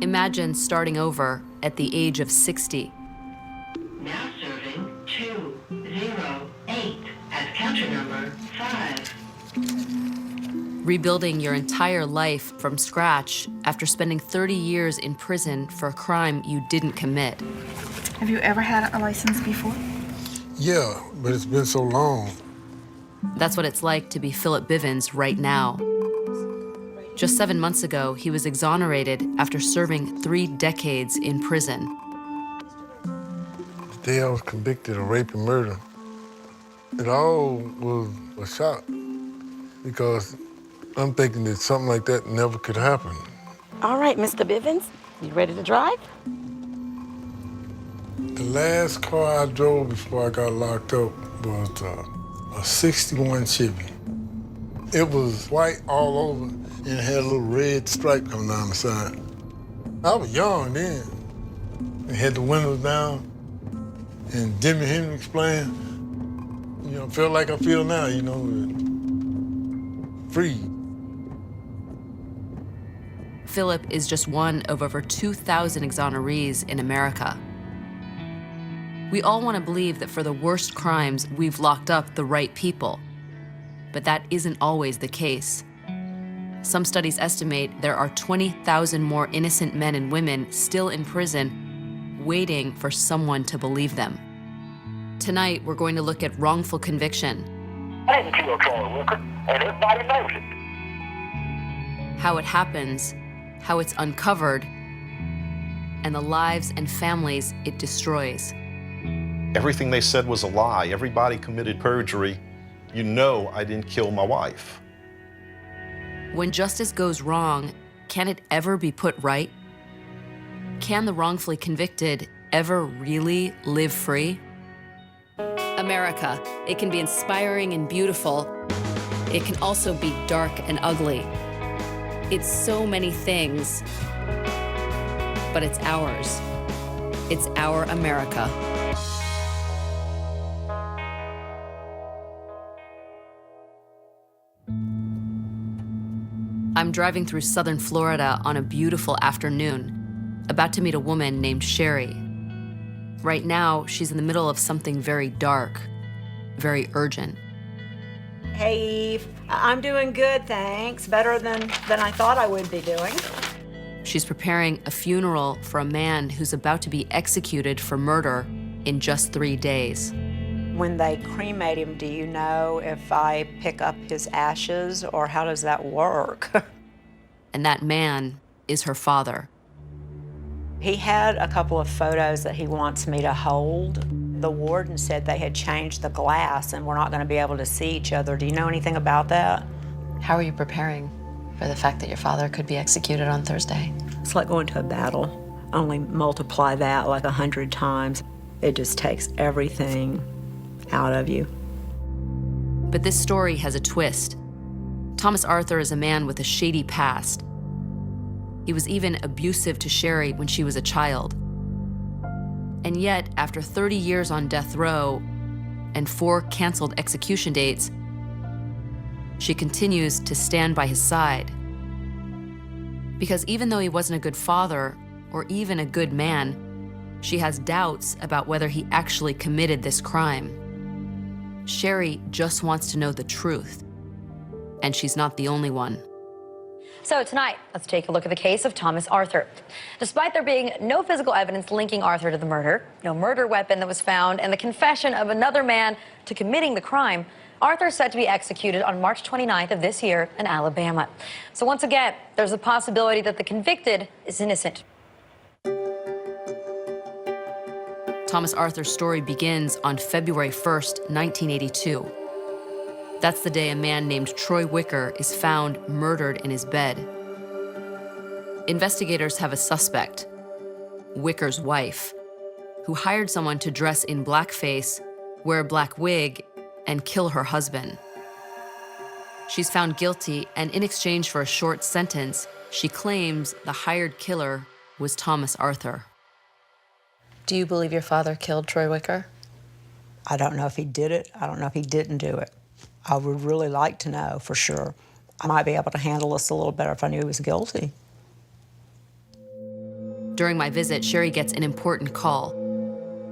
Imagine starting over at the age of 60. Now serving 208 as counter number 5. Rebuilding your entire life from scratch after spending 30 years in prison for a crime you didn't commit. Have you ever had a license before? Yeah, but it's been so long. That's what it's like to be Philip Bivins right now. Just 7 months ago, he was exonerated after serving 3 decades in prison. The day I was convicted of rape and murder, it all was a shock because I'm thinking that something like that never could happen. All right, Mr. Bivins, you ready to drive? The last car I drove before I got locked up was a 61 Chevy. It was white all over and it had a little red stripe coming down the side. I was young then. It had the windows down and Jimi Hendrix playing. You know, felt like I feel now, you know, free. Philip is just one of over 2,000 exonerees in America. We all want to believe that for the worst crimes, we've locked up the right people. But that isn't always the case. Some studies estimate there are 20,000 more innocent men and women still in prison, waiting for someone to believe them. Tonight, we're going to look at wrongful conviction. I didn't kill Troy Wicker, and everybody knows it. How it happens, how it's uncovered, and the lives and families it destroys. Everything they said was a lie. Everybody committed perjury. You know I didn't kill my wife. When justice goes wrong, can it ever be put right? Can the wrongfully convicted ever really live free? America, it can be inspiring and beautiful. It can also be dark and ugly. It's so many things, but it's ours. It's our America. I'm driving through southern Florida on a beautiful afternoon, about to meet a woman named Sherry. Right now, she's in the middle of something very dark, very urgent. Hey, Eve. I'm doing good, thanks. Better than I thought I would be doing. She's preparing a funeral for a man who's about to be executed for murder in just 3 days. When they cremate him, do you know if I pick up his ashes, or how does that work? And that man is her father. He had a couple of photos that he wants me to hold. The warden said they had changed the glass and we're not going to be able to see each other. Do you know anything about that? How are you preparing for the fact that your father could be executed on Thursday? It's like going to a battle. Only multiply that like 100 times. It just takes everything out of you. But this story has a twist. Thomas Arthur is a man with a shady past. He was even abusive to Sherry when she was a child. And yet, after 30 years on death row and 4 canceled execution dates, she continues to stand by his side. Because even though he wasn't a good father or even a good man, she has doubts about whether he actually committed this crime. Sherry just wants to know the truth, and she's not the only one. So tonight, let's take a look at the case of Thomas Arthur. Despite there being no physical evidence linking Arthur to the murder, no murder weapon that was found, and the confession of another man to committing the crime, Arthur is set to be executed on March 29th of this year in Alabama. So once again, there's a possibility that the convicted is innocent. Thomas Arthur's story begins on February 1st, 1982. That's the day a man named Troy Wicker is found murdered in his bed. Investigators have a suspect, Wicker's wife, who hired someone to dress in blackface, wear a black wig, and kill her husband. She's found guilty, and in exchange for a short sentence, she claims the hired killer was Thomas Arthur. Do you believe your father killed Troy Wicker? I don't know if he did it. I don't know if he didn't do it. I would really like to know for sure. I might be able to handle this a little better if I knew he was guilty. During my visit, Sherry gets an important call,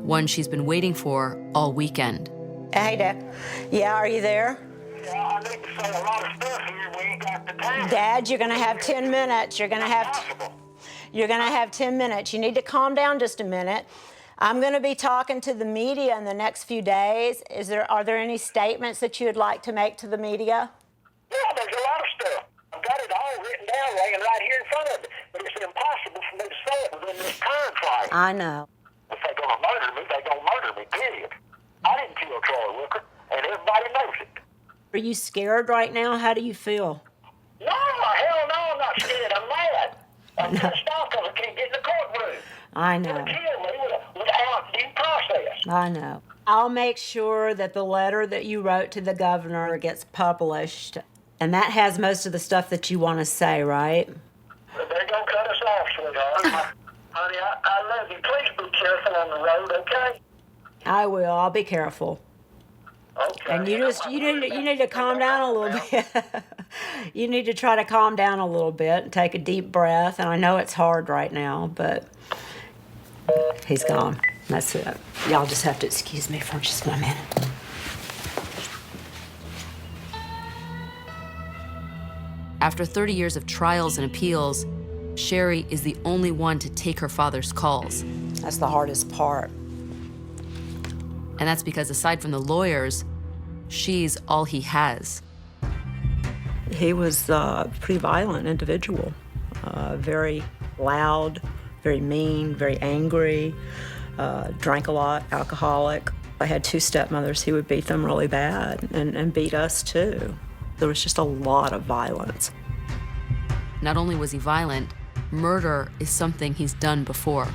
one she's been waiting for all weekend. Hey, Dad. Yeah, are you there? Yeah, I need to say a lot of stuff here. We ain't got the time. Dad, you're gonna have 10 minutes. You're gonna have 10 minutes. You need to calm down just a minute. I'm gonna be talking to the media in the next few days. Are there any statements that you'd like to make to the media? Yeah, there's a lot of stuff. I've got it all written down, laying right here in front of me. But it's impossible for me to say it within this time frame. I know. If they're gonna murder me, they're gonna murder me, period. I didn't kill Troy Wicker, and everybody knows it. Are you scared right now? How do you feel? No, hell no, I'm not scared. I'm mad. I'm pissed off because I can't get in the courtroom. I They're know. gonna kill me without due process. I know. I'll make sure that the letter that you wrote to the governor gets published. And that has most of the stuff that you want to say, right? They're gonna cut us off, sweetheart. Honey, I love you. Please be careful on the road, okay? I will. I'll be careful. Okay. And you need to calm down a little bit. You need to try to calm down a little bit and take a deep breath. And I know it's hard right now, but he's gone. That's it. Y'all just have to excuse me for just a minute. After 30 years of trials and appeals, Sherry is the only one to take her father's calls. That's the hardest part. And that's because aside from the lawyers, she's all he has. He was a pretty violent individual, very loud, very mean, very angry, drank a lot, alcoholic. I had 2 stepmothers. He would beat them really bad and beat us too. There was just a lot of violence. Not only was he violent, murder is something he's done before.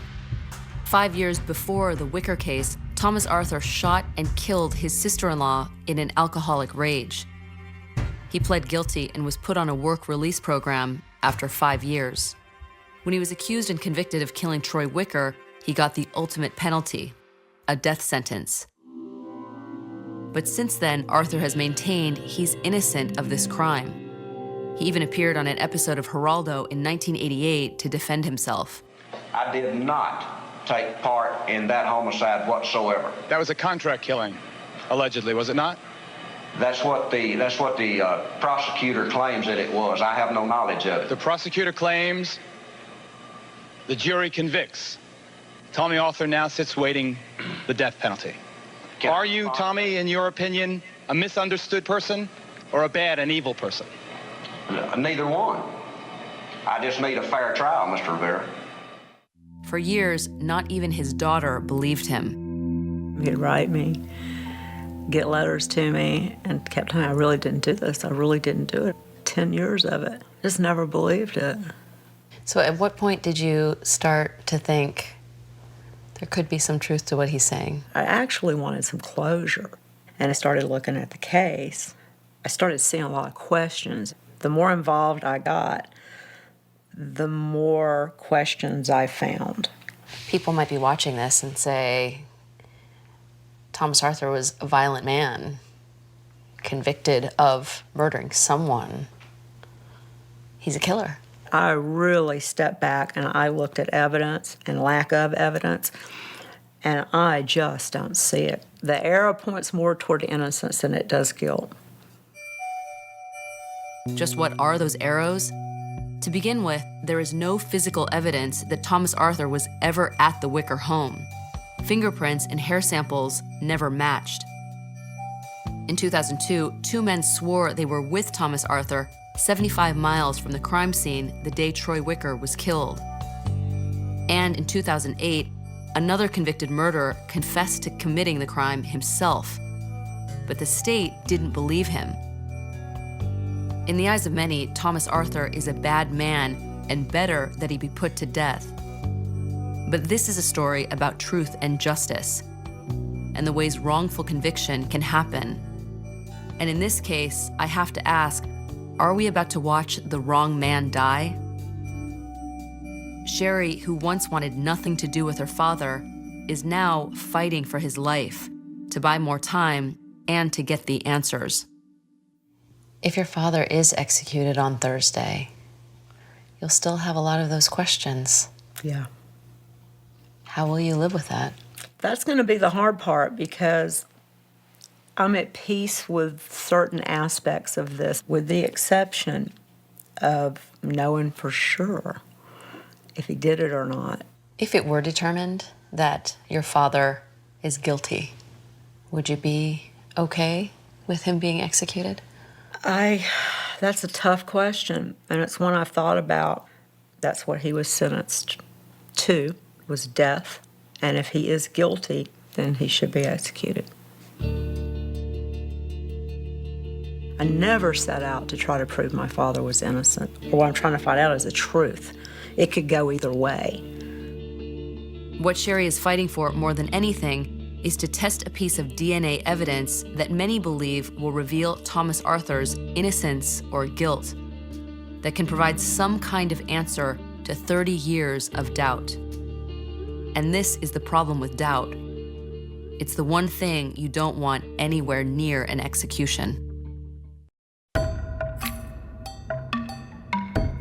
5 years before the Wicker case, Thomas Arthur shot and killed his sister-in-law in an alcoholic rage. He pled guilty and was put on a work release program after 5 years. When he was accused and convicted of killing Troy Wicker, he got the ultimate penalty, a death sentence. But since then, Arthur has maintained he's innocent of this crime. He even appeared on an episode of Geraldo in 1988 to defend himself. I did not take part in that homicide whatsoever. That was a contract killing, allegedly, was it not? That's what the prosecutor claims that it was. I have no knowledge of it. The prosecutor claims, the jury convicts. Tommy Arthur now sits waiting the death penalty. Are you, Tommy, in your opinion, a misunderstood person or a bad and evil person? Neither one. I just need a fair trial, Mr. Rivera. For years, not even his daughter believed him. He'd write me, get letters to me, and kept telling me, I really didn't do this. I really didn't do it. 10 years of it. Just never believed it. So at what point did you start to think there could be some truth to what he's saying? I actually wanted some closure. And I started looking at the case. I started seeing a lot of questions. The more involved I got, the more questions I found. People might be watching this and say, Thomas Arthur was a violent man, convicted of murdering someone. He's a killer. I really stepped back and I looked at evidence and lack of evidence, and I just don't see it. The arrow points more toward innocence than it does guilt. Just what are those arrows? To begin with, there is no physical evidence that Thomas Arthur was ever at the Wicker home. Fingerprints and hair samples never matched. In 2002, 2 men swore they were with Thomas Arthur 75 miles from the crime scene the day Troy Wicker was killed. And in 2008, another convicted murderer confessed to committing the crime himself. But the state didn't believe him. In the eyes of many, Thomas Arthur is a bad man and better that he be put to death. But this is a story about truth and justice, and the ways wrongful conviction can happen. And in this case, I have to ask, are we about to watch the wrong man die? Sherry, who once wanted nothing to do with her father, is now fighting for his life, to buy more time and to get the answers. If your father is executed on Thursday, you'll still have a lot of those questions. Yeah. How will you live with that? That's going to be the hard part because I'm at peace with certain aspects of this, with the exception of knowing for sure if he did it or not. If it were determined that your father is guilty, would you be okay with him being executed? That's a tough question, and it's one I've thought about. That's what he was sentenced to, was death, and if he is guilty, then he should be executed. I never set out to try to prove my father was innocent, or what I'm trying to find out is the truth. It could go either way. What Sherry is fighting for more than anything is to test a piece of DNA evidence that many believe will reveal Thomas Arthur's innocence or guilt, that can provide some kind of answer to 30 years of doubt. And this is the problem with doubt. It's the one thing you don't want anywhere near an execution.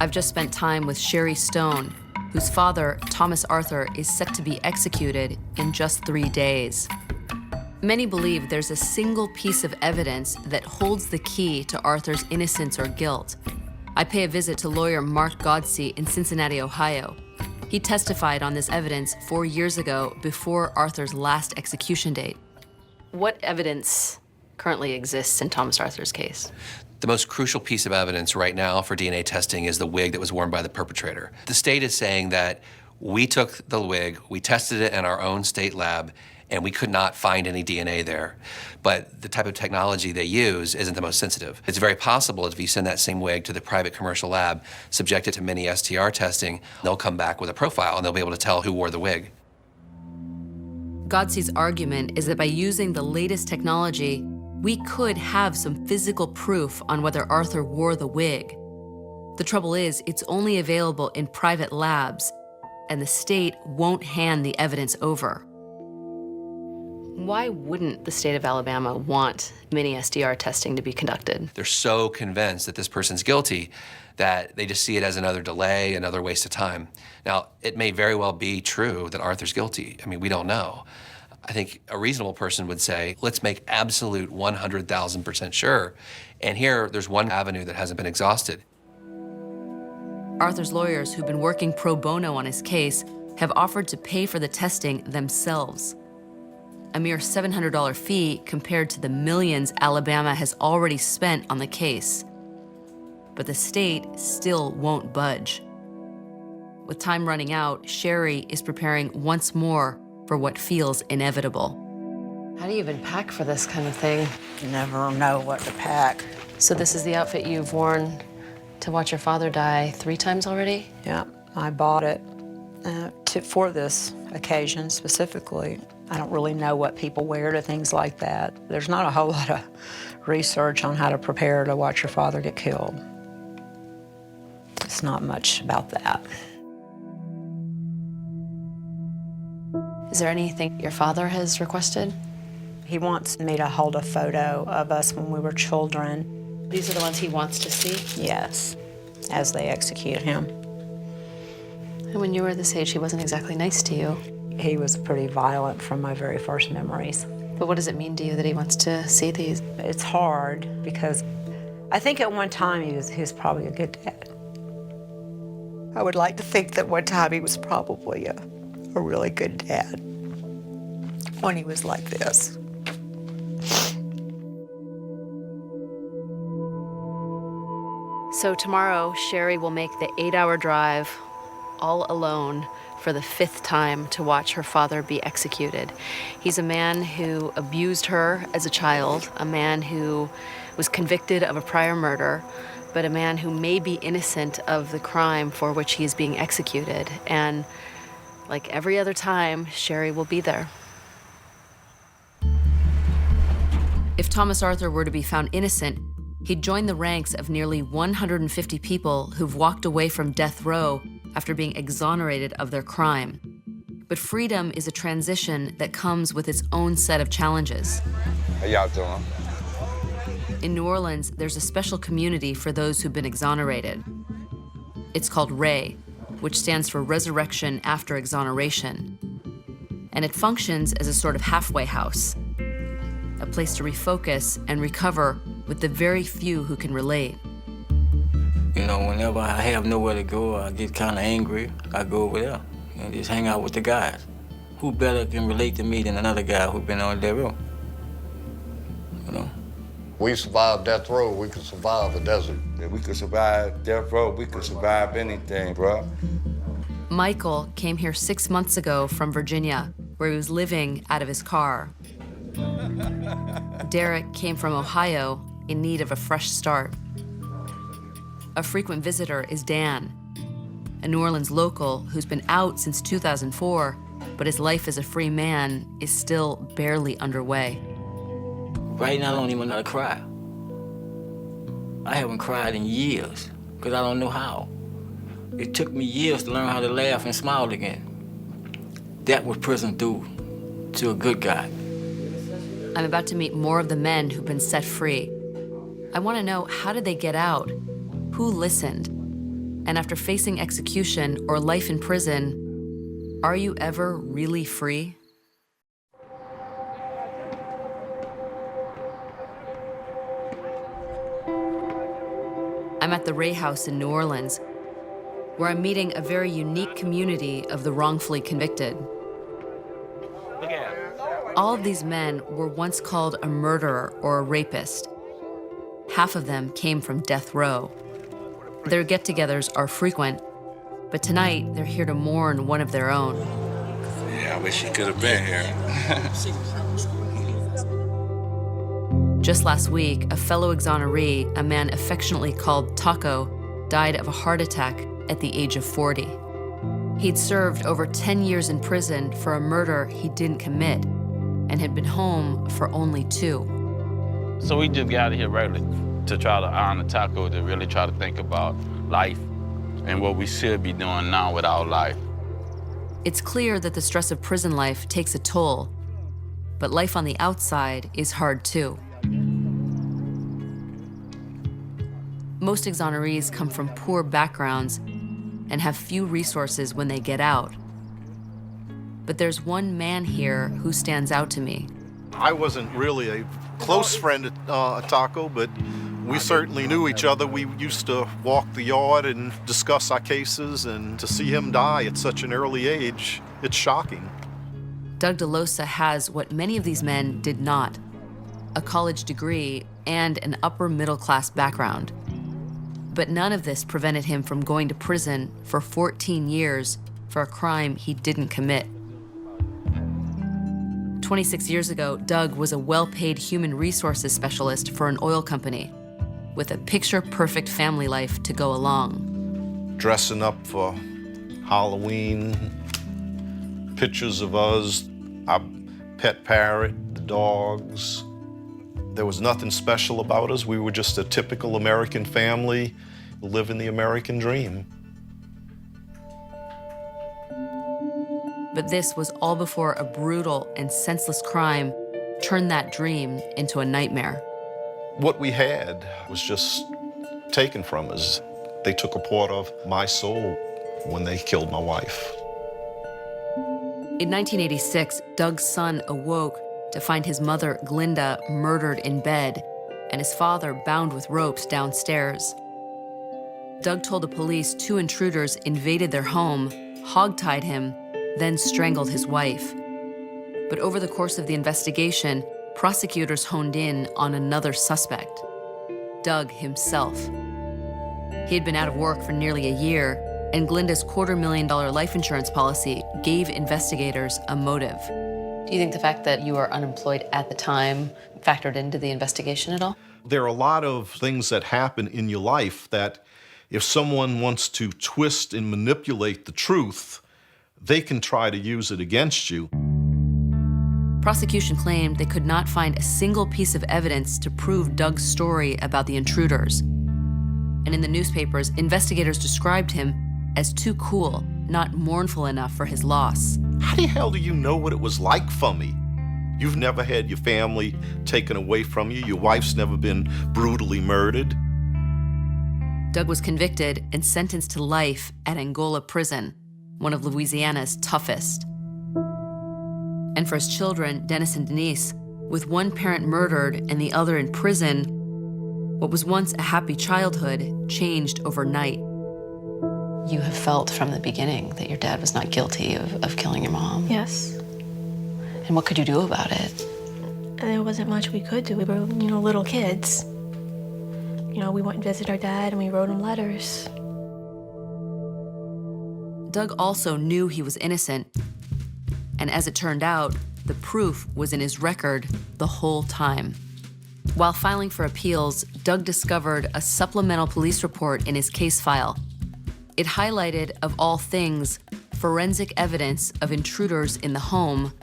I've just spent time with Sherry Stone, whose father, Thomas Arthur, is set to be executed in just 3 days. Many believe there's a single piece of evidence that holds the key to Arthur's innocence or guilt. I pay a visit to lawyer Mark Godsey in Cincinnati, Ohio. He testified on this evidence 4 years ago before Arthur's last execution date. What evidence currently exists in Thomas Arthur's case? The most crucial piece of evidence right now for DNA testing is the wig that was worn by the perpetrator. The state is saying that we took the wig, we tested it in our own state lab, and we could not find any DNA there. But the type of technology they use isn't the most sensitive. It's very possible that if you send that same wig to the private commercial lab, subject it to mini STR testing, they'll come back with a profile and they'll be able to tell who wore the wig. Godsey's argument is that by using the latest technology, we could have some physical proof on whether Arthur wore the wig. The trouble is, it's only available in private labs, and the state won't hand the evidence over. Why wouldn't the state of Alabama want mini SDR testing to be conducted? They're so convinced that this person's guilty that they just see it as another delay, another waste of time. Now, it may very well be true that Arthur's guilty. I mean, we don't know. I think a reasonable person would say, let's make absolute 100,000% sure. And here, there's one avenue that hasn't been exhausted. Arthur's lawyers, who've been working pro bono on his case, have offered to pay for the testing themselves. A mere $700 fee compared to the millions Alabama has already spent on the case. But the state still won't budge. With time running out, Sherry is preparing once more for what feels inevitable. How do you even pack for this kind of thing? You never know what to pack. So this is the outfit you've worn to watch your father die 3 times already? Yeah, I bought it for this occasion specifically. I don't really know what people wear to things like that. There's not a whole lot of research on how to prepare to watch your father get killed. It's not much about that. Is there anything your father has requested? He wants me to hold a photo of us when we were children. These are the ones he wants to see? Yes, as they execute him. And when you were this age, he wasn't exactly nice to you. He was pretty violent from my very first memories. But what does it mean to you that he wants to see these? It's hard because I think at one time he was probably a good dad. I would like to think that one time he was probably a really good dad when he was like this. So tomorrow, Sherry will make the 8-hour drive all alone for the 5th time to watch her father be executed. He's a man who abused her as a child, a man who was convicted of a prior murder, but a man who may be innocent of the crime for which he is being executed. And like every other time, Sherry will be there. If Thomas Arthur were to be found innocent, he'd join the ranks of nearly 150 people who've walked away from death row after being exonerated of their crime. But freedom is a transition that comes with its own set of challenges. How y'all doing? In New Orleans, there's a special community for those who've been exonerated. It's called RAY, which stands for Resurrection After Exoneration. And it functions as a sort of halfway house, a place to refocus and recover with the very few who can relate. You know, whenever I have nowhere to go, I get kind of angry, I go over there and just hang out with the guys. Who better can relate to me than another guy who's been on death row? You know? We survived death row, we could survive the desert. If we could survive death row, we could survive anything, bro. Michael came here 6 months ago from Virginia, where he was living out of his car. Derek came from Ohio in need of a fresh start. A frequent visitor is Dan, a New Orleans local who's been out since 2004, but his life as a free man is still barely underway. Right now, I don't even know how to cry. I haven't cried in years, because I don't know how. It took me years to learn how to laugh and smile again. That what prison do to a good guy. I'm about to meet more of the men who've been set free. I want to know, how did they get out? Who listened? And after facing execution or life in prison, are you ever really free? I'm at the Ray House in New Orleans, where I'm meeting a very unique community of the wrongfully convicted. All of these men were once called a murderer or a rapist. Half of them came from death row. Their get-togethers are frequent, but tonight they're here to mourn one of their own. Yeah, I wish he could have been here. Just last week, a fellow exoneree, a man affectionately called Taco, died of a heart attack at the age of 40. He'd served over 10 years in prison for a murder he didn't commit and had been home for only 2. So we just got here regularly to try to honor Taco, to really try to think about life and what we should be doing now with our life. It's clear that the stress of prison life takes a toll, but life on the outside is hard too. Most exonerees come from poor backgrounds and have few resources when they get out. But there's one man here who stands out to me. I wasn't really a close friend at Taco, but we certainly knew each other. We used to walk the yard and discuss our cases, and to see him die at such an early age, it's shocking. Doug DeLosa has what many of these men did not: a college degree and an upper middle class background. But none of this prevented him from going to prison for 14 years for a crime he didn't commit. 26 years ago, Doug was a well-paid human resources specialist for an oil company with a picture-perfect family life to go along. Dressing up for Halloween, pictures of us, our pet parrot, the dogs. There was nothing special about us. We were just a typical American family living the American dream. But this was all before a brutal and senseless crime turned that dream into a nightmare. What we had was just taken from us. They took a part of my soul when they killed my wife. In 1986, Doug's son awoke to find his mother, Glinda, murdered in bed and his father bound with ropes downstairs. Doug told the police 2 intruders invaded their home, hogtied him, then strangled his wife. But over the course of the investigation, prosecutors honed in on another suspect, Doug himself. He had been out of work for nearly a year, and Glinda's $250,000 life insurance policy gave investigators a motive. Do you think the fact that you were unemployed at the time factored into the investigation at all? There are a lot of things that happen in your life that if someone wants to twist and manipulate the truth, they can try to use it against you. Prosecution claimed they could not find a single piece of evidence to prove Doug's story about the intruders. And in the newspapers, investigators described him as too cool, not mournful enough for his loss. How the hell do you know what it was like for me? You've never had your family taken away from you. Your wife's never been brutally murdered. Doug was convicted and sentenced to life at Angola prison, one of Louisiana's toughest. And for his children, Dennis and Denise, with one parent murdered and the other in prison, what was once a happy childhood changed overnight. You have felt from the beginning that your dad was not guilty of killing your mom. Yes. And what could you do about it? There wasn't much we could do. We were, little kids. We went and visited our dad and we wrote him letters. Doug also knew he was innocent. And as it turned out, the proof was in his record the whole time. While filing for appeals, Doug discovered a supplemental police report in his case file. It highlighted, of all things, forensic evidence of intruders in the home,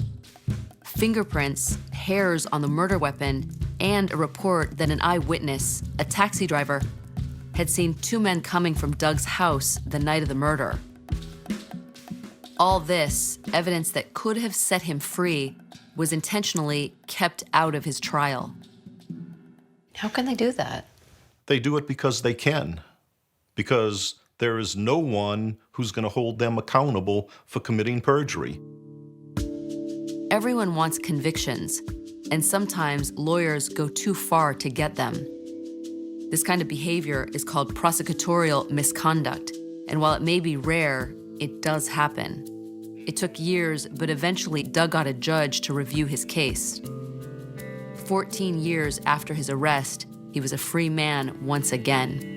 fingerprints, hairs on the murder weapon, and a report that an eyewitness, a taxi driver, had seen two men coming from Doug's house the night of the murder. All this, evidence that could have set him free, was intentionally kept out of his trial. How can they do that? They do it because they can. Because there is no one who's going to hold them accountable for committing perjury. Everyone wants convictions, and sometimes lawyers go too far to get them. This kind of behavior is called prosecutorial misconduct, and while it may be rare, it does happen. It took years, but eventually Doug got a judge to review his case. 14 years after his arrest, he was a free man once again.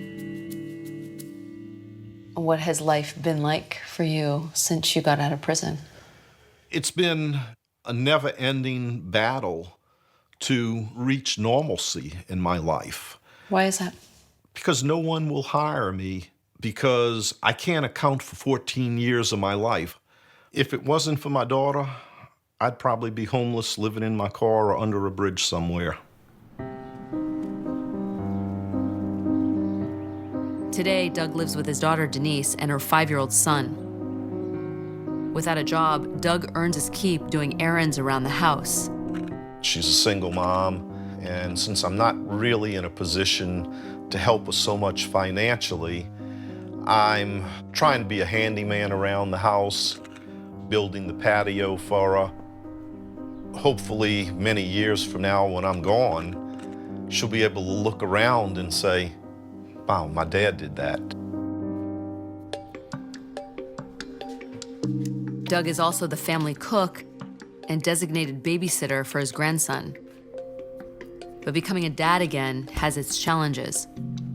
What has life been like for you since you got out of prison? It's been a never-ending battle to reach normalcy in my life. Why is that? Because no one will hire me, because I can't account for 14 years of my life. If it wasn't for my daughter, I'd probably be homeless, living in my car or under a bridge somewhere. Today, Doug lives with his daughter Denise and her 5-year-old son. Without a job, Doug earns his keep doing errands around the house. She's a single mom, and since I'm not really in a position to help her so much financially, I'm trying to be a handyman around the house, building the patio for her. Hopefully, many years from now when I'm gone, she'll be able to look around and say, wow, my dad did that. Doug is also the family cook and designated babysitter for his grandson. But becoming a dad again has its challenges.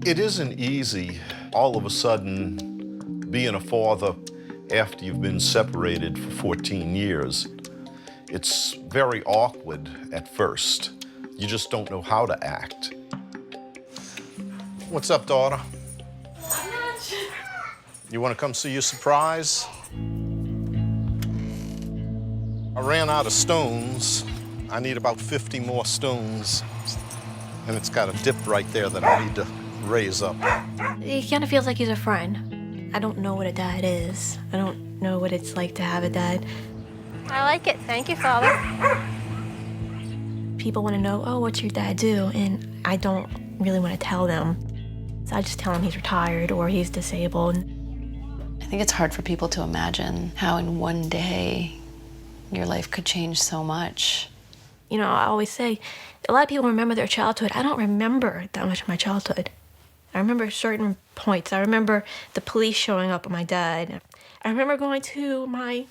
It isn't easy, all of a sudden, being a father after you've been separated for 14 years. It's very awkward at first. You just don't know how to act. What's up, daughter? You want to come see your surprise? I ran out of stones. I need about 50 more stones. And it's got a dip right there that I need to raise up. He kind of feels like he's a friend. I don't know what a dad is. I don't know what it's like to have a dad. I like it. Thank you, Father. People want to know, oh, what's your dad do? And I don't really want to tell them. So I just tell them he's retired or he's disabled. I think it's hard for people to imagine how in one day your life could change so much. I always say, a lot of people remember their childhood. I don't remember that much of my childhood. I remember certain points. I remember the police showing up with my dad. I remember going to my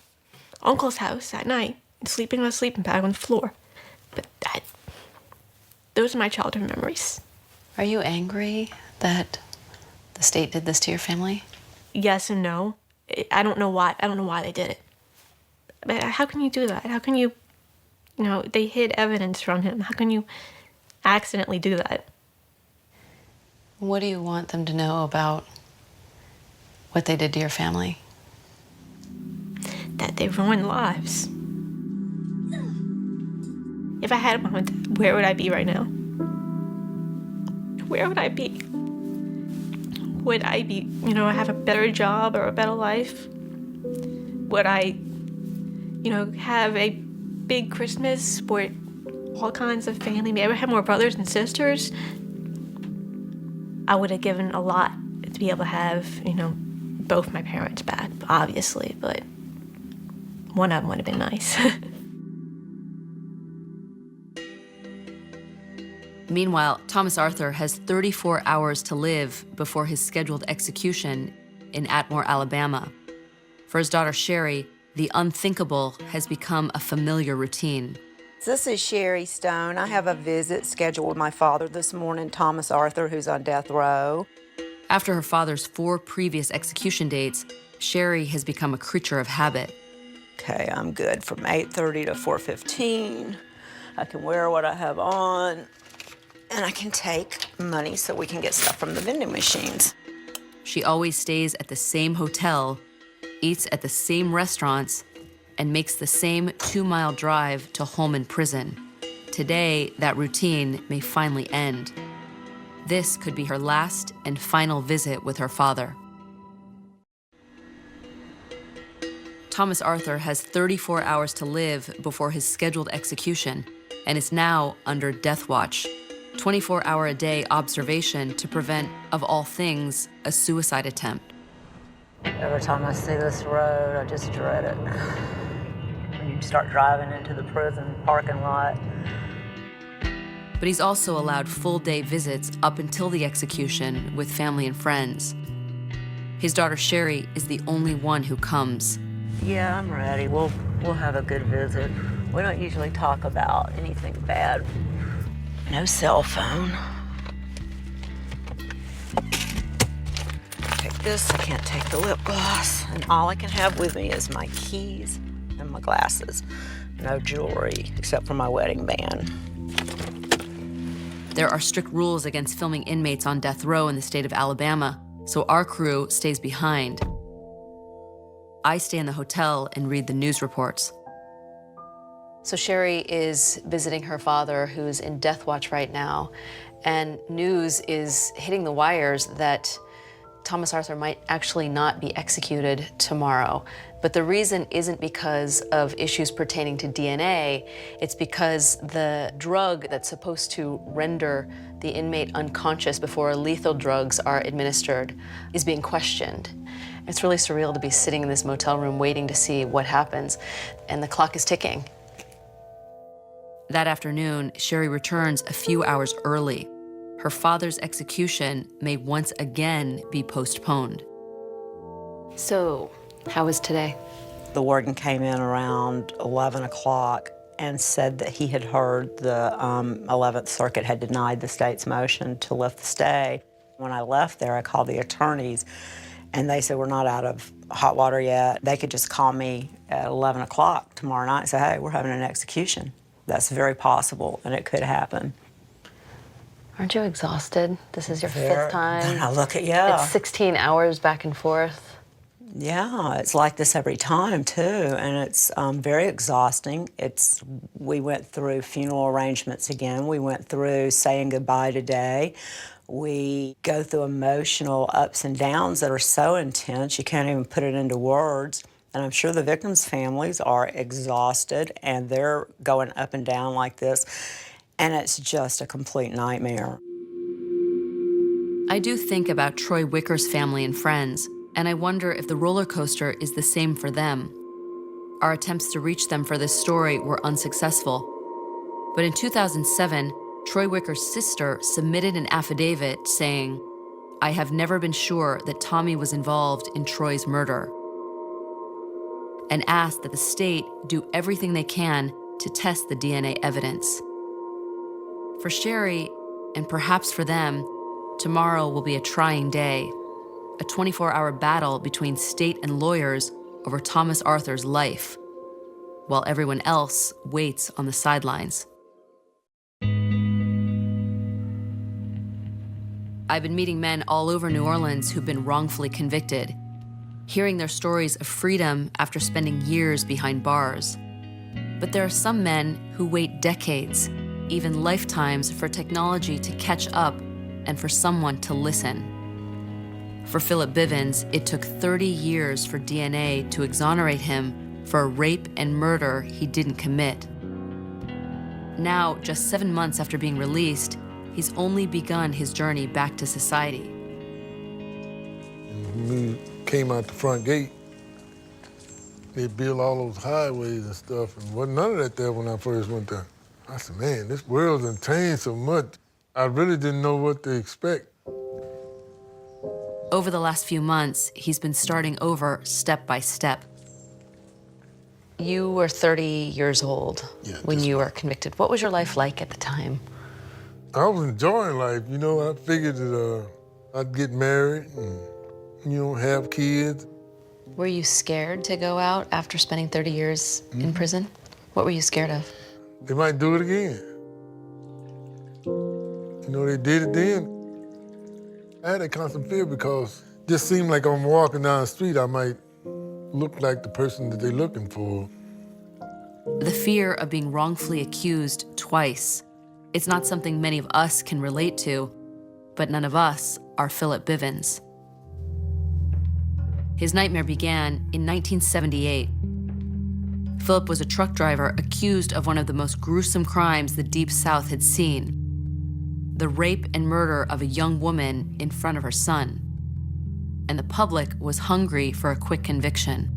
uncle's house at night and sleeping on a sleeping bag on the floor. But those are my childhood memories. Are you angry that the state did this to your family? Yes and no. I don't know why. I don't know why they did it. But how can you do that? How can you, they hid evidence from him. How can you accidentally do that? What do you want them to know about what they did to your family? That they ruined lives. If I had a mom and dad, where would I be right now? Where would I be? Would I be, have a better job or a better life? Would I, have a big Christmas where all kinds of family. Maybe I had more brothers and sisters. I would have given a lot to be able to have, both my parents back, obviously, but one of them would have been nice. Meanwhile, Thomas Arthur has 34 hours to live before his scheduled execution in Atmore, Alabama. For his daughter Sherry, the unthinkable has become a familiar routine. This is Sherry Stone. I have a visit scheduled with my father this morning, Thomas Arthur, who's on death row. After her father's 4 previous execution dates, Sherry has become a creature of habit. Okay, I'm good from 8:30 to 4:15. I can wear what I have on, and I can take money so we can get stuff from the vending machines. She always stays at the same hotel, eats at the same restaurants, and makes the same 2-mile drive to Holman Prison. Today, that routine may finally end. This could be her last and final visit with her father. Thomas Arthur has 34 hours to live before his scheduled execution and is now under death watch. 24-hour-a-day observation to prevent, of all things, a suicide attempt. Every time I see this road, I just dread it. When you start driving into the prison parking lot. But he's also allowed full-day visits up until the execution with family and friends. His daughter Sherry is the only one who comes. Yeah, I'm ready. We'll have a good visit. We don't usually talk about anything bad. No cell phone. Take this, I can't take the lip gloss. And all I can have with me is my keys and my glasses. No jewelry, except for my wedding band. There are strict rules against filming inmates on death row in the state of Alabama, so our crew stays behind. I stay in the hotel and read the news reports. So Sherry is visiting her father, who's in death watch right now, and news is hitting the wires that Thomas Arthur might actually not be executed tomorrow. But the reason isn't because of issues pertaining to DNA, it's because the drug that's supposed to render the inmate unconscious before lethal drugs are administered is being questioned. It's really surreal to be sitting in this motel room waiting to see what happens, and the clock is ticking. That afternoon, Sherry returns a few hours early. Her father's execution may once again be postponed. So, how was today? The warden came in around 11 o'clock and said that he had heard the 11th Circuit had denied the state's motion to lift the stay. When I left there, I called the attorneys, and they said, we're not out of hot water yet. They could just call me at 11 o'clock tomorrow night and say, hey, we're having an execution. That's very possible, and it could happen. Aren't you exhausted? This is your 5th time. Then I look at, yeah. It's 16 hours back and forth. Yeah, it's like this every time, too, and it's very exhausting. We went through funeral arrangements again. We went through saying goodbye today. We go through emotional ups and downs that are so intense, you can't even put it into words. And I'm sure the victims' families are exhausted, and they're going up and down like this, and it's just a complete nightmare. I do think about Troy Wicker's family and friends, and I wonder if the roller coaster is the same for them. Our attempts to reach them for this story were unsuccessful. But in 2007, Troy Wicker's sister submitted an affidavit saying, I have never been sure that Tommy was involved in Troy's murder, and asked that the state do everything they can to test the DNA evidence. For Sherry, and perhaps for them, tomorrow will be a trying day, a 24-hour battle between state and lawyers over Thomas Arthur's life, while everyone else waits on the sidelines. I've been meeting men all over New Orleans who've been wrongfully convicted, hearing their stories of freedom after spending years behind bars. But there are some men who wait decades, even lifetimes, for technology to catch up and for someone to listen. For Philip Bivins, it took 30 years for DNA to exonerate him for a rape and murder he didn't commit. Now, just 7 months after being released, he's only begun his journey back to society. When we came out the front gate, they built all those highways and stuff, and wasn't none of that there when I first went there. I said, man, this world's done changed so much. I really didn't know what to expect. Over the last few months, he's been starting over step by step. You were 30 years old when you were convicted. What was your life like at the time? I was enjoying life. You know, I figured that I'd get married and, have kids. Were you scared to go out after spending 30 years in prison? What were you scared of? They might do it again. They did it then. I had that constant fear because it just seemed like I'm walking down the street, I might look like the person that they're looking for. The fear of being wrongfully accused twice. It's not something many of us can relate to, but none of us are Philip Bivins. His nightmare began in 1978. Philip was a truck driver accused of one of the most gruesome crimes the Deep South had seen: the rape and murder of a young woman in front of her son. And the public was hungry for a quick conviction.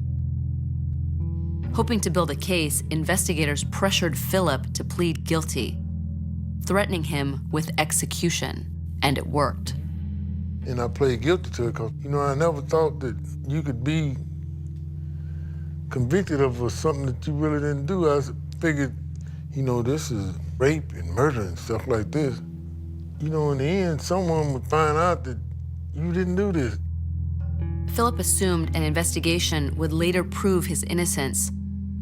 Hoping to build a case, investigators pressured Philip to plead guilty, threatening him with execution, and it worked. And I played guilty to it because, I never thought that you could be convicted of something that you really didn't do. I figured, this is rape and murder and stuff like this. In the end, someone would find out that you didn't do this. Philip assumed an investigation would later prove his innocence,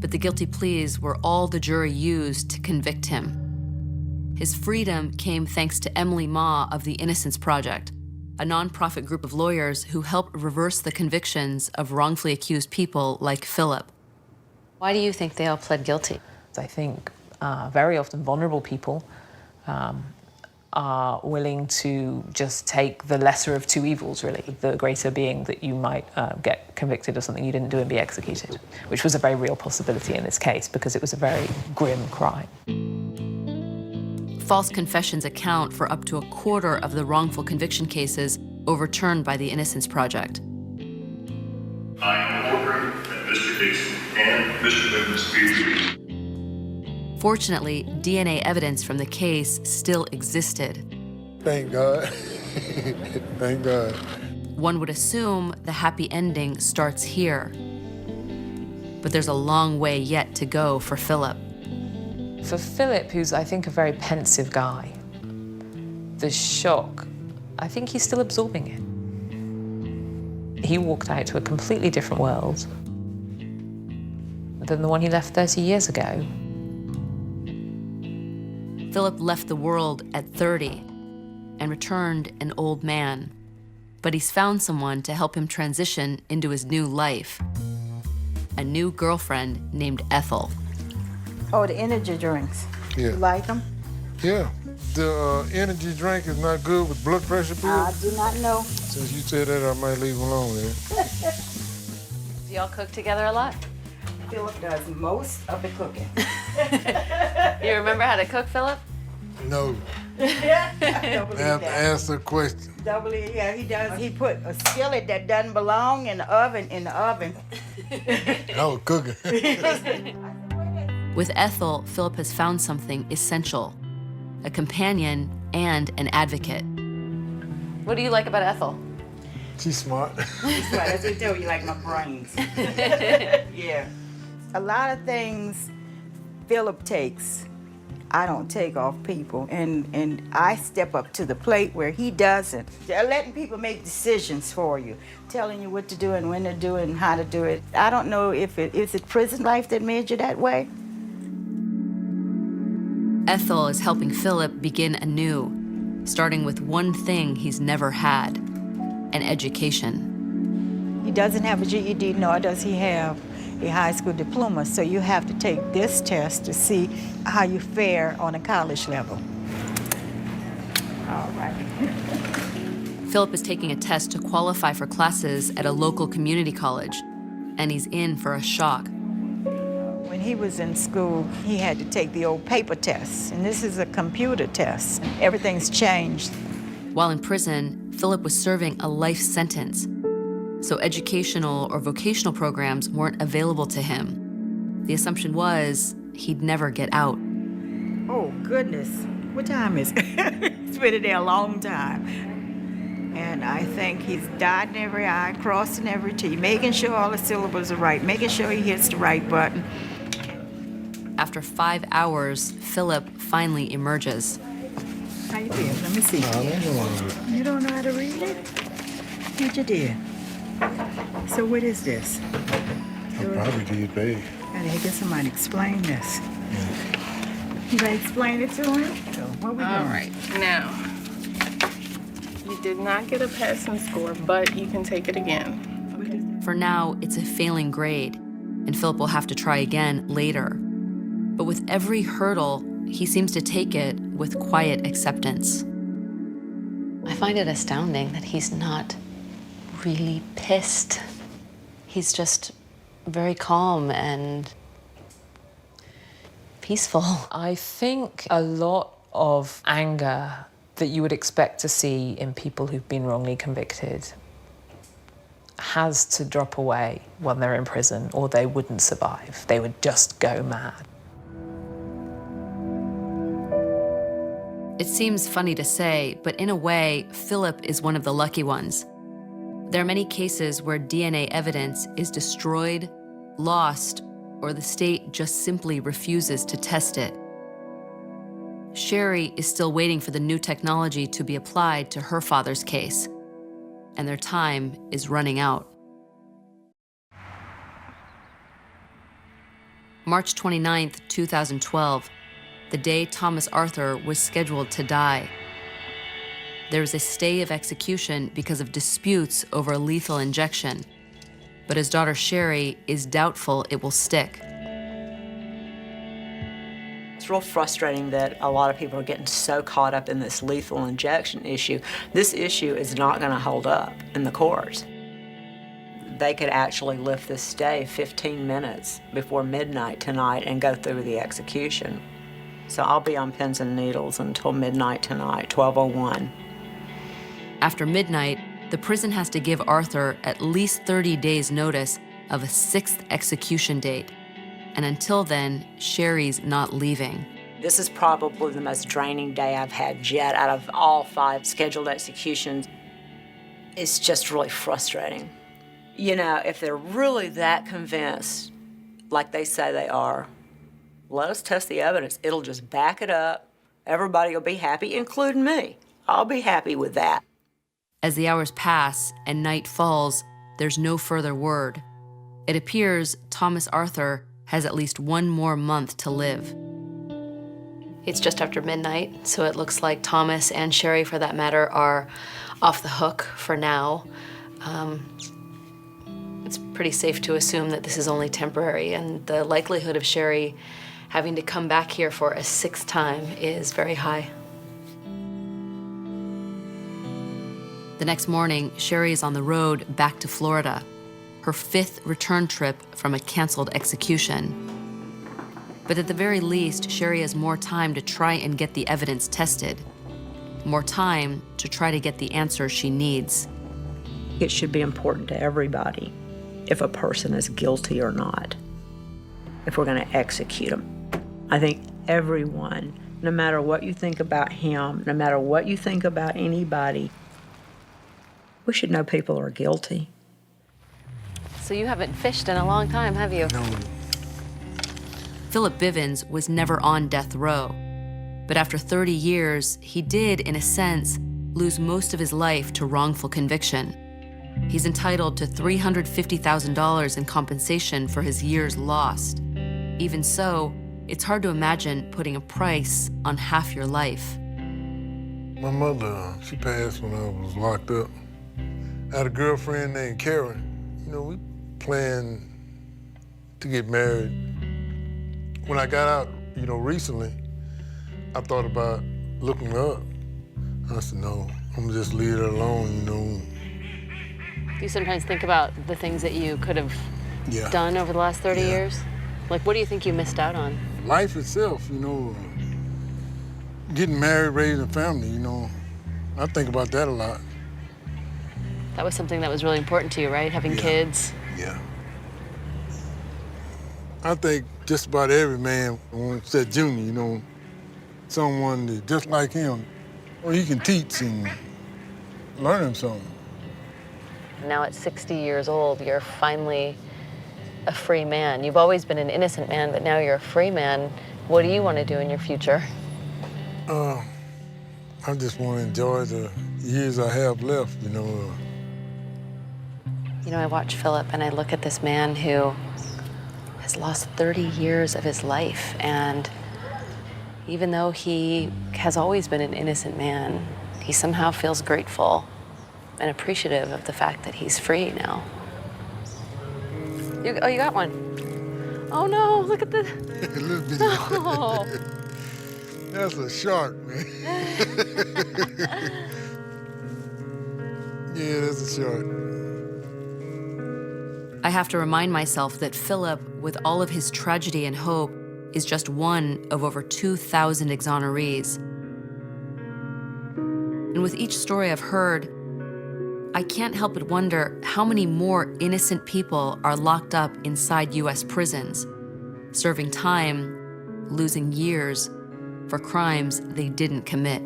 but the guilty pleas were all the jury used to convict him. His freedom came thanks to Emily Ma of the Innocence Project, a nonprofit group of lawyers who help reverse the convictions of wrongfully accused people like Philip. Why do you think they all pled guilty? I think very often vulnerable people are willing to just take the lesser of two evils, really. The greater being that you might get convicted of something you didn't do and be executed, which was a very real possibility in this case because it was a very grim crime. False confessions account for up to a quarter of the wrongful conviction cases overturned by the Innocence Project. I am ordering that Mr. Dixon and Mr. Bivins be released. Fortunately, DNA evidence from the case still existed. Thank God. Thank God. One would assume the happy ending starts here. But there's a long way yet to go for Philip. For Philip, who's, I think, a very pensive guy, the shock, I think he's still absorbing it. He walked out to a completely different world than the one he left 30 years ago. Philip left the world at 30 and returned an old man, but he's found someone to help him transition into his new life. A new girlfriend named Ethel. Oh, the energy drinks. Yeah. You like them? Yeah. The energy drink is not good with blood pressure pills? I do not know. Since you said that, I might leave them alone then. Do y'all cook together a lot? Philip does most of the cooking. You remember how to cook, Philip? No. I have to answer a question. Yeah, he does. He put a skillet that doesn't belong in the oven I was cooking. With Ethel, Philip has found something essential: a companion and an advocate. What do you like about Ethel? She's smart. She's smart. That's what I tell you, like my brains. Yeah. A lot of things Philip takes, I don't take off people. And I step up to the plate where he doesn't. They're letting people make decisions for you, telling you what to do and when to do it and how to do it. I don't know if is it prison life that made you that way? Ethel is helping Philip begin anew, starting with one thing he's never had: an education. He doesn't have a GED, nor does he have a high school diploma, so you have to take this test to see how you fare on a college level. All right. Philip is taking a test to qualify for classes at a local community college, and he's in for a shock. When he was in school, he had to take the old paper test, and this is a computer test. Everything's changed. While in prison, Philip was serving a life sentence, so educational or vocational programs weren't available to him. The assumption was he'd never get out. Oh, goodness. What time is it? He's been in there a long time. And I think he's dotting every I, crossing every T, making sure all the syllables are right, making sure he hits the right button. After 5 hours, Philip finally emerges. How you feel? Let me see. You don't know how to read it? What you did? So what is this? I probably did, babe. Gotta get somebody to explain this. You gonna explain it to him? So what we doing? All right, now, you did not get a passing score, but you can take it again. For now, it's a failing grade, and Philip will have to try again later. But with every hurdle, he seems to take it with quiet acceptance. I find it astounding that he's not really pissed. He's just very calm and peaceful. I think a lot of anger that you would expect to see in people who've been wrongly convicted has to drop away when they're in prison, or they wouldn't survive. They would just go mad. It seems funny to say, but in a way, Philip is one of the lucky ones. There are many cases where DNA evidence is destroyed, lost, or the state just simply refuses to test it. Sherry is still waiting for the new technology to be applied to her father's case, and their time is running out. March 29th, 2012, the day Thomas Arthur was scheduled to die. There is a stay of execution because of disputes over a lethal injection, but his daughter Sherry is doubtful it will stick. It's real frustrating that a lot of people are getting so caught up in this lethal injection issue. This issue is not going to hold up in the courts. They could actually lift this stay 15 minutes before midnight tonight and go through the execution. So I'll be on pins and needles until midnight tonight, 12:01. After midnight, the prison has to give Arthur at least 30 days' notice of a 6th execution date. And until then, Sherry's not leaving. This is probably the most draining day I've had yet out of all 5 scheduled executions. It's just really frustrating. You know, if they're really that convinced, like they say they are, let us test the evidence. It'll just back it up. Everybody will be happy, including me. I'll be happy with that. As the hours pass and night falls, there's no further word. It appears Thomas Arthur has at least 1 more month to live. It's just after midnight, so it looks like Thomas and Sherry, for that matter, are off the hook for now. It's pretty safe to assume that this is only temporary, and the likelihood of Sherry having to come back here for a 6th time is very high. The next morning, Sherry is on the road back to Florida, her 5th return trip from a canceled execution. But at the very least, Sherry has more time to try and get the evidence tested, more time to try to get the answer she needs. It should be important to everybody if a person is guilty or not, if we're going to execute them. I think everyone, no matter what you think about him, no matter what you think about anybody, we should know people are guilty. So you haven't fished in a long time, have you? No. Philip Bivins was never on death row, but after 30 years, he did, in a sense, lose most of his life to wrongful conviction. He's entitled to $350,000 in compensation for his years lost. Even so, it's hard to imagine putting a price on half your life. My mother, she passed when I was locked up. I had a girlfriend named Karen. You know, we planned to get married. When I got out, you know, recently, I thought about looking her up. I said, no, I'm gonna just leave her alone, you know. Do you sometimes think about the things that you could have done over the last 30 years? Like, what do you think you missed out on? Life itself, you know, getting married, raising a family, you know. I think about that a lot. That was something that was really important to you, right? Having kids. Yeah. I think just about every man wants that junior, you know, someone that just like him, or he can teach and learn him something. Now at 60 years old, you're finally a free man. You've always been an innocent man, but now you're a free man. What do you want to do in your future? I just want to enjoy the years I have left, you know. You know, I watch Philip and I look at this man who has lost 30 years of his life, and even though he has always been an innocent man, he somehow feels grateful and appreciative of the fact that he's free now. You got one. Oh no, look at the... A little bit. No. That's a shark, man. Yeah, that's a shark. I have to remind myself that Philip, with all of his tragedy and hope, is just one of over 2,000 exonerees. And with each story I've heard, I can't help but wonder how many more innocent people are locked up inside US prisons, serving time, losing years for crimes they didn't commit.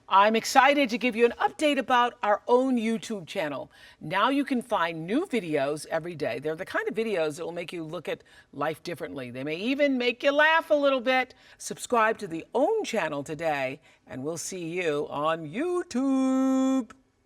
I'm excited to give you an update about our own YouTube channel. Now you can find new videos every day. They're the kind of videos that will make you look at life differently. They may even make you laugh a little bit. Subscribe to the OWN channel today, and we'll see you on YouTube.